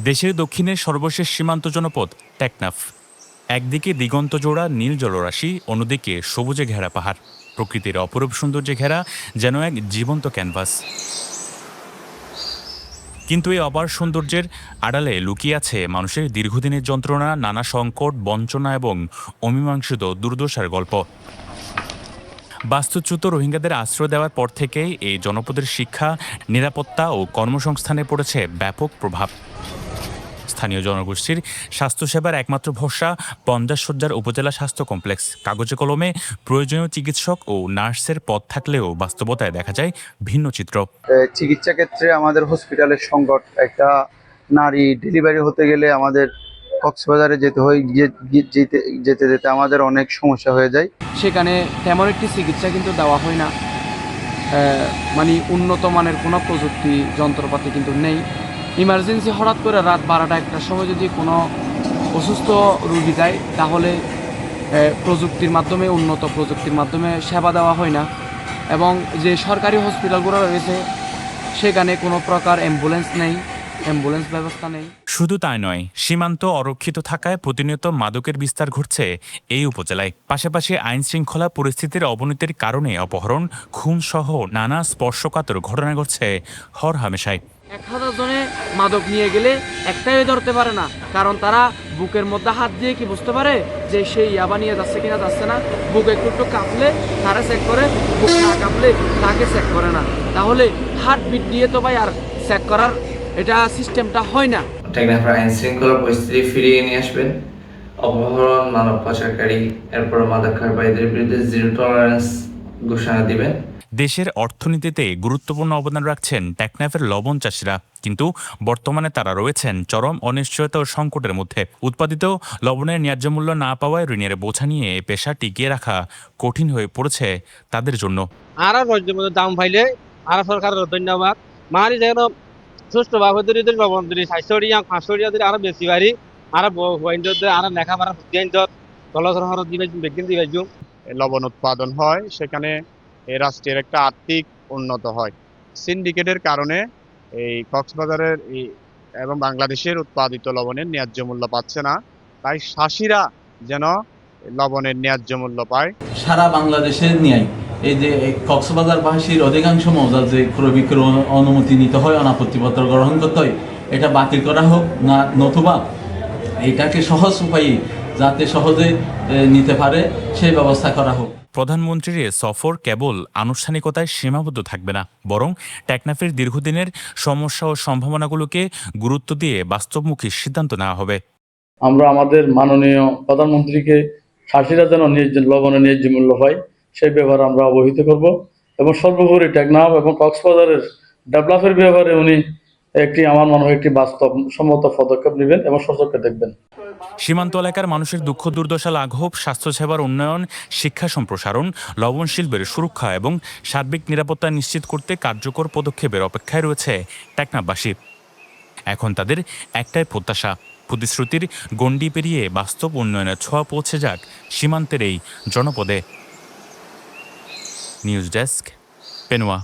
দেশের দক্ষিণের সর্বশেষ সীমান্ত জনপদ টেকনাফ। একদিকে দিগন্তজোড়া নীল জলরাশি, অন্যদিকে সবুজে ঘেরা পাহাড়। প্রকৃতির অপরূপ সৌন্দর্যে ঘেরা, যেন এক জীবন্ত ক্যানভাস। কিন্তু এই অপার সৌন্দর্যের আড়ালে লুকিয়ে আছে মানুষের দীর্ঘদিনের যন্ত্রণা, নানা সংকট, বঞ্চনা এবং অমীমাংসিত দুর্দশার গল্প। বাস্তুচ্যুত রোহিঙ্গাদের আশ্রয় দেওয়ার পর থেকেই এই জনপদের শিক্ষা, নিরাপত্তা ও কর্মসংস্থানে পড়েছে ব্যাপক প্রভাব। স্থানীয় জনগোষ্ঠীর স্বাস্থ্যসেবার একমাত্র ভরসা 50 শয্যার উপজেলা স্বাস্থ্য কমপ্লেক্স। কাগজে কলমে প্রয়োজনীয় চিকিৎসক ও নার্সের পদ থাকলেও বাস্তবতায় দেখা যায় ভিন্ন চিত্র। চিকিৎসা ক্ষেত্রে আমাদের হসপিটালের সংকট। একটা নারী ডেলিভারি হতে গেলে আমাদের কক্সবাজারে যেতে হয়, যেতে যেতে আমাদের অনেক সমস্যা হয়ে যায়। সেখানে তেমন একটি চিকিৎসা কিন্তু দেওয়া হয় না, মানে উন্নত মানের কোনো প্রযুক্তি যন্ত্রপাতি কিন্তু নেই। ইমার্জেন্সি হঠাৎ করে রাত 12টা 1টার সময় যদি কোনো অসুস্থ রোগী যায়, তাহলে উন্নত প্রযুক্তির মাধ্যমে সেবা দেওয়া হয় না। এবং যে সরকারি হসপিটালগুলো রয়েছে সেখানে কোনো প্রকার অ্যাম্বুলেন্স ব্যবস্থা নেই। শুধু তাই নয়, সীমান্ত অরক্ষিত থাকায় প্রতিনিয়ত মাদকের বিস্তার ঘটছে এই উপজেলায়। পাশাপাশি আইন শৃঙ্খলা পরিস্থিতির অবনতির কারণে অপহরণ, খুন সহ নানা স্পর্শকাতর ঘটনা ঘটছে হরহামেশাই। 1000 জনে মাদক নিয়ে গেলে একটাই ধরতে পারে না, কারণ তারা বুকের মধ্যে হাত দিয়ে কি বুঝতে পারে যে সে ইয়াবা নিয়ে যাচ্ছে কিনা যাচ্ছে না। বুক একটু কাঁপলে তারা চেক করে, বুক না কাঁপলে তাকে চেক করে না। তাহলে হার্টবিট দিয়ে তো ভাই আর চেক করার এটা সিস্টেমটা হয় না। টেকনাফের আইন শৃঙ্খলা পরিস্থিতি ফিরিয়ে নিয়ে আসবেন। অপহরণ, মানব পাচারকারী, এরপর মাদক খাবারীদের বিরুদ্ধে জিরো টলারেন্স ঘোষণা দিবেন। দেশের অর্থনীতিতে গুরুত্বপূর্ণ অবদান রাখছেন টেকনাফের লবণ চাষিরা, কিন্তু বর্তমানে তারা রয়েছেন চরম অনিশ্চয়তা ও সংকটের মধ্যে। উৎপাদিত লবণের ন্যায্য মূল্য না পাওয়ায় ঋণের বোঝা নিয়ে পেশা টিকিয়ে রাখা কঠিন হয়ে পড়েছে তাদের জন্য। আর দাম পাইলে আর সরকারের ধন্যবাদ। মারি যেন সুষ্ঠুভাবে লবণ যদি 400 টাকা 500 টাকা যদি আরো বেশি পারি, আর আর লেখাপড়া খরচ দিবে, বেগিন দিবে। লবণ উৎপাদন হয়, সেখানে এই রাষ্ট্রের একটা আর্থিক উন্নত হয়। সিন্ডিকেটের কারণে এই কক্সবাজারের এবং বাংলাদেশের উৎপাদিত লবণের ন্যায্য মূল্য পাচ্ছে না। তাই চাষিরা যেন লবণের ন্যায্য মূল্য পায়। সারা বাংলাদেশের ন্যায় এই যে কক্সবাজারবাসীর অধিকাংশ মৌজার যে ক্রয় বিক্রয় অনুমতি নিতে হয়, অনাপত্তিপত্র গ্রহণ করতে হয়, এটা বাতিল করা হোক না, নতুবা এটাকে সহজ উপায়ে যাতে সহজে নিতে পারে সেই ব্যবস্থা করা হোক। প্রধানমন্ত্রীর সফর কেবল আনুষ্ঠানিকতায় সীমাবদ্ধ থাকবে না, বরং টেকনাফের দীর্ঘদিনের সমস্যা ও সম্ভাবনাগুলোকে গুরুত্ব দিয়ে বাস্তবমুখী সিদ্ধান্ত নেওয়া হবে। আমরা আমাদের মাননীয় প্রধানমন্ত্রীকে চাষিরা যেন লবণের ন্যায্য মূল্য পায় সেই ব্যাপারে আমরা অবহিত করব, এবং সর্বোপরি টেকনাফ এবং কক্সবাজারের ডেভেলপের ব্যাপারে উনি আমার মনে হয় একটি বাস্তবসম্মত পদক্ষেপ নেবেন এবং সচক্ষে দেখবেন। সীমান্ত এলাকার মানুষের দুঃখ দুর্দশা লাঘব, স্বাস্থ্যসেবার উন্নয়ন, শিক্ষা সম্প্রসারণ, লবণ শিল্পের সুরক্ষা এবং সার্বিক নিরাপত্তা নিশ্চিত করতে কার্যকর পদক্ষেপের অপেক্ষায় রয়েছে টেকনাফবাসী। এখন তাদের একটাই প্রত্যাশা, প্রতিশ্রুতির গণ্ডি পেরিয়ে বাস্তব উন্নয়নের ছোঁয়া পৌঁছে যাক সীমান্তের এই জনপদে। News desk, পেনুয়া।